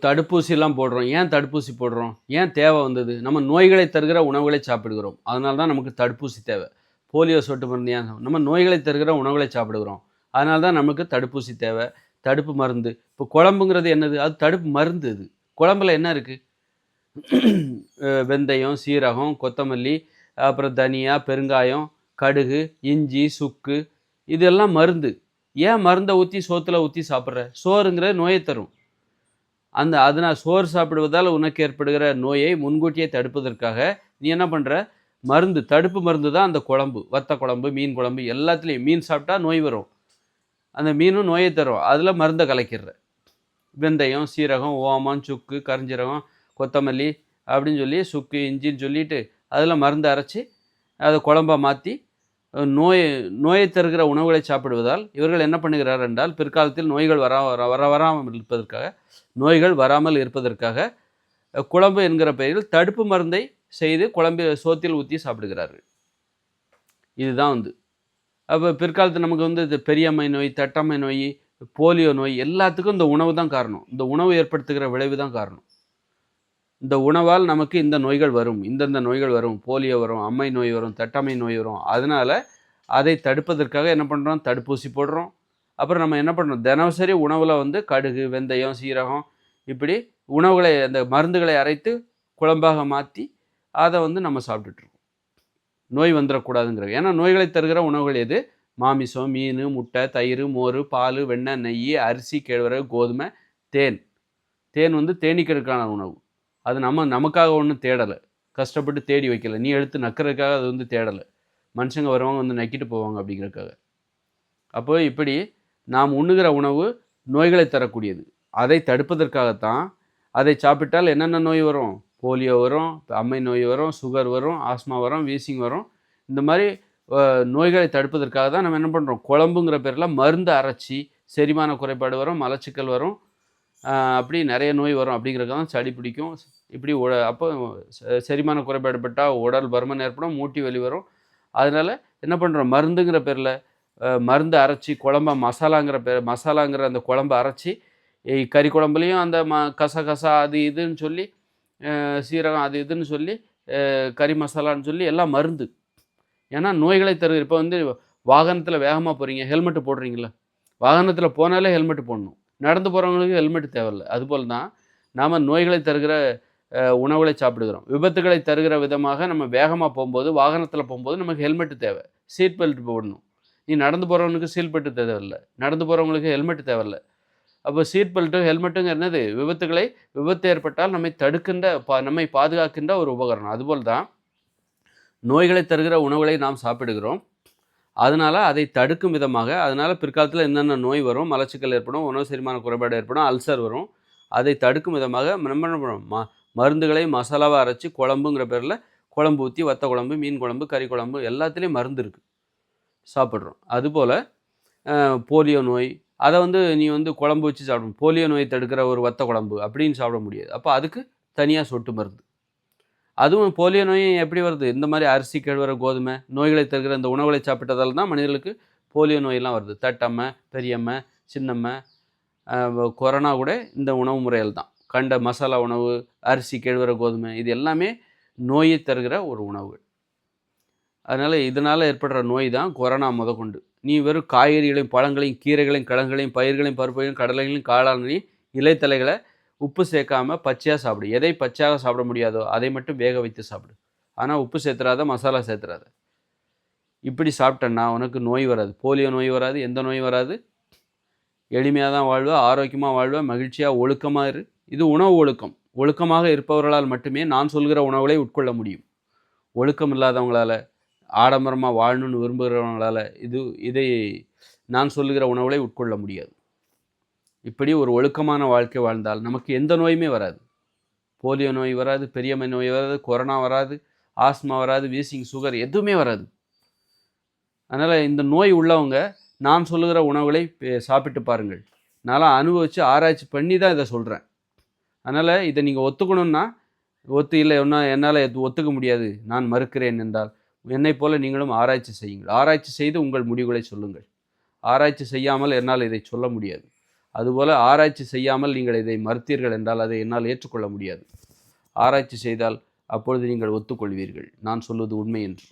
தடுப்பூசிலாம் போடுறோம். ஏன் தடுப்பூசி போடுறோம்? ஏன் தேவை வந்தது? நம்ம நோய்களை தருகிற உணவுகளை சாப்பிடுகிறோம். அதனால தான் நமக்கு தடுப்பூசி தேவை. போலியோ சொட்டு மருந்து ஏன்? நம்ம நோய்களை தருகிற உணவுகளை சாப்பிடுகிறோம். அதனால தான் நமக்கு தடுப்பூசி தேவை. தடுப்பு மருந்து. இப்போ குழம்புங்கிறது என்னது? அது தடுப்பு மருந்து அது. குழம்புல என்ன இருக்கு? வெந்தயம், சீரகம், கொத்தமல்லி, அப்புறம் தனியா, பெருங்காயம், கடுகு, இஞ்சி, சுக்கு இதெல்லாம் மருந்து. ஏன் மருந்த ஊத்தி சோத்துல ஊத்தி சாப்பிடுற? சோறுங்கிறது நோயை தரும். அதனால் சோறு சாப்பிடுவதால் உனக்கு ஏற்படுகிற நோயை முன்கூட்டியே தடுப்பதற்காக நீ என்ன பண்ணுற? மருந்து, தடுப்பு மருந்து தான் அந்த குழம்பு. வத்த குழம்பு, மீன் குழம்பு எல்லாத்துலேயும். மீன் சாப்பிட்டா நோய் வரும். அந்த மீனும் நோயை தரும். அதில் மருந்தை கலக்கிடுற. வெந்தயம், சீரகம், ஓமம், சுக்கு, கரிஞ்சீரகம், கொத்தமல்லி அப்படின்னு சொல்லி சுக்கு, இஞ்சின்னு சொல்லிட்டு அதில் மருந்து அரைச்சி அதை குழம்பா மாற்றி நோயை தருகிற உணவுகளை சாப்பிடுவதால் இவர்கள் என்ன பண்ணுகிறார் என்றால் பிற்காலத்தில் நோய்கள் வராமல் இருப்பதற்காக குழம்பு என்கிற பெயரில் தடுப்பு மருந்தை செய்து சோத்தில் ஊற்றி சாப்பிடுகிறார்கள். இதுதான் அப்போ பிற்காலத்தில் நமக்கு இது பெரியம்மை நோய், தட்டம்மை நோய், போலியோ நோய் எல்லாத்துக்கும் இந்த உணவு தான் காரணம். இந்த உணவு ஏற்படுத்துகிற விளைவு தான் காரணம். இந்த உணவால் நமக்கு இந்த நோய்கள் வரும், இந்தந்த நோய்கள் வரும், போலியோ வரும், அம்மை நோய் வரும், தட்டம்மை நோய் வரும். அதனால் அதை தடுப்பதற்காக என்ன பண்ணுறோம்? தடுப்பூசி போடுறோம். அப்புறம் நம்ம என்ன பண்ணுறோம்? தினசரி உணவில் கடுகு, வெந்தயம், சீரகம் இப்படி உணவுகளை அந்த மருந்துகளை அரைத்து குழம்பாக மாற்றி அதை நம்ம சாப்பிட்டுட்ருக்கோம். நோய் வந்துடக்கூடாதுங்கிற. ஏன்னா நோய்களை தருகிற உணவுகள் எது? மாமிசம், மீன், முட்டை, தயிர், மோர், பால், வெண்ணெய், நெய், அரிசி, கேழ்வரகு, கோதுமை, தேன். தேன் தேனீக்களுக்கான உணவு. அது நமக்காக ஒன்றும் தேடலை, கஷ்டப்பட்டு தேடி வைக்கலை. நீ எடுத்து நக்கிறதுக்காக அது தேடலை. மனுஷங்க வருவாங்க நக்கிட்டு போவாங்க அப்படிங்கிறதுக்காக. அப்போ இப்படி நாம் உண்ணுகிற உணவு நோய்களை தரக்கூடியது. அதை தடுப்பதற்காகத்தான் அதை சாப்பிட்டால் என்னென்ன நோய் வரும்? போலியோ வரும், அம்மை நோய் வரும், சுகர் வரும், ஆஸ்மா வரும், வீசிங் வரும். இந்த மாதிரி நோய்களை தடுப்பதற்காக தான் நம்ம என்ன பண்ணுறோம்? குழம்புங்கிற பேரில் மருந்து அரைச்சி செரிமான குறைபாடு வரும், மலச்சிக்கல் வரும், அப்படி நிறைய நோய் வரும். அப்படிங்கிறதுக்காக தான் சளி பிடிக்கும். இப்படி அப்போ செரிமான குறைபாடு பட்டால் உடல் பருமன் ஏற்படும், மூட்டி வலி வரும். அதனால் என்ன பண்ணுறோம்? மருந்துங்கிற பேரில் மருந்து அரைச்சி குழம்பா மசாலாங்கிற அந்த குழம்பை அரைச்சி கறி குழம்புலையும் அந்த கசகசா அது இதுன்னு சொல்லி சீரகம் அது இதுன்னு சொல்லி கறி மசாலான்னு சொல்லி எல்லாம் மருந்து. ஏன்னா நோய்களை தருகிற. இப்போ வாகனத்தில் வேகமாக போகிறீங்க, ஹெல்மெட்டு போடுறீங்களா? வாகனத்தில் போனாலே ஹெல்மெட்டு போடணும். நடந்து போகிறவங்களுக்கு ஹெல்மெட்டு தேவையில்லை. அதுபோல் தான் நாம் நோய்களை தருகிற உணவுகளை சாப்பிடுகிறோம். விபத்துகளை தருகிற விதமாக நம்ம வேகமாக போகும்போது, வாகனத்தில் போகும்போது நமக்கு ஹெல்மெட்டு தேவை, சீட் பெல்ட் போடணும். நீ நடந்து போகிறவனுக்கு சீட் பெல்ட்டு தேவையில்லை, நடந்து போகிறவங்களுக்கு ஹெல்மெட்டு தேவையில்லை. அப்போ சீட் பெல்ட்டு ஹெல்மெட்டுங்க என்னது? விபத்து ஏற்பட்டால் நம்மை பாதுகாக்கின்ற ஒரு உபகரணம். அதுபோல் தான் நோய்களை தருகிற உணவுகளை நாம் சாப்பிடுகிறோம். அதனால் அதை தடுக்கும் விதமாக, அதனால் பிற்காலத்தில் என்னென்ன நோய் வரும்? மலச்சிக்கல் ஏற்படும், உணவு செரிமான குறைபாடு ஏற்படும், அல்சர் வரும். அதை தடுக்கும் விதமாக நம்ம என்ன பண்ணுறோம்? மருந்துகளை மசாலாவாக அரைச்சி குழம்புங்கிற பேரில் குழம்பு ஊற்றி வத்த குழம்பு, மீன் குழம்பு, கறி குழம்பு எல்லாத்துலேயும் மருந்து இருக்குது, சாப்பிட்றோம். அதுபோல் போலியோ நோய், அதை நீ குழம்பு வச்சு சாப்பிடணும். போலியோ நோயை தடுக்கிற ஒரு வத்த குழம்பு அப்படின்னு சாப்பிட முடியாது. அப்போ அதுக்கு தனியாக சொட்டு மருந்து. அதுவும் போலியோ நோய் எப்படி வருது? இந்த மாதிரி அரிசி, கேழ்வரகு, கோதுமை நோய்களை தருகிற இந்த உணவுகளை சாப்பிட்டதால் தான் மனிதர்களுக்கு போலியோ நோயெல்லாம் வருது. தட்டம்மை, பெரியம்மை, சின்னம்மை, கொரோனா கூட இந்த உணவு முறைகள் தான். கண்ட மசாலா உணவு, அரிசி, கேழ்வரகு, கோதுமை இது எல்லாமே நோயை தருகிற ஒரு உணவுகள். அதனால் இதனால் ஏற்படுற நோய் தான் கொரோனா முதற்கொண்டு. நீ வெறும் காய்கறிகளையும், பழங்களையும், கீரைகளையும், கிழங்குகளையும், பயிர்களையும், பருப்புகளையும், கடலைகளையும், காளான்களையும், இலைத்தலைகளை உப்பு சேர்க்காமல் பச்சையாக சாப்பிடு. எதை பச்சையாக சாப்பிட முடியாதோ அதை மட்டும் வேக வைத்து சாப்பிடு. ஆனால் உப்பு சேர்த்துறாத, மசாலா சேர்த்துறாத. இப்படி சாப்பிட்டேன்னா உனக்கு நோய் வராது. போலியோ நோய் வராது, எந்த நோய் வராது. எளிமையாக தான் வாழ்வா, ஆரோக்கியமாக வாழ்வா, மகிழ்ச்சியாக, ஒழுக்கமாக இரு. இது உணவு ஒழுக்கம். ஒழுக்கமாக இருப்பவர்களால் மட்டுமே நான் சொல்கிற உணவுகளை உட்கொள்ள முடியும். ஒழுக்கம் இல்லாதவங்களால், ஆடம்பரமாக வாழணும்னு விரும்புகிறவங்களால் இதை நான் சொல்லுகிற உணவுகளை உட்கொள்ள முடியாது. இப்படி ஒரு ஒழுக்கமான வாழ்க்கை வாழ்ந்தால் நமக்கு எந்த நோயுமே வராது. போலியோ நோய் வராது, பெரியம்மை நோய் வராது, கொரோனா வராது, ஆஸ்மா வராது, வீசிங், சுகர் எதுவுமே வராது. அதனால் இந்த நோய் உள்ளவங்க நான் சொல்லுகிற உணவுகளை சாப்பிட்டு பாருங்கள். நான் அனுபவித்து ஆராய்ச்சி பண்ணி தான் இதை சொல்கிறேன். அதனால் இதை நீங்கள் ஒத்துக்கணுன்னா இல்லை என்னால் ஒத்துக்க முடியாது, நான் மறுக்கிறேன் என்றால் என்னை போல் நீங்களும் ஆராய்ச்சி செய்யுங்கள். ஆராய்ச்சி செய்து உங்கள் முடிவுகளை சொல்லுங்கள். ஆராய்ச்சி செய்யாமல் என்னால் இதை சொல்ல முடியாது. அதுபோல் ஆராய்ச்சி செய்யாமல் நீங்கள் இதை மறுத்தீர்கள் என்றால் அதை என்னால் ஏற்றுக்கொள்ள முடியாது. ஆராய்ச்சி செய்தால் அப்பொழுது நீங்கள் ஒத்துக்கொள்வீர்கள் நான் சொல்வது உண்மை என்று.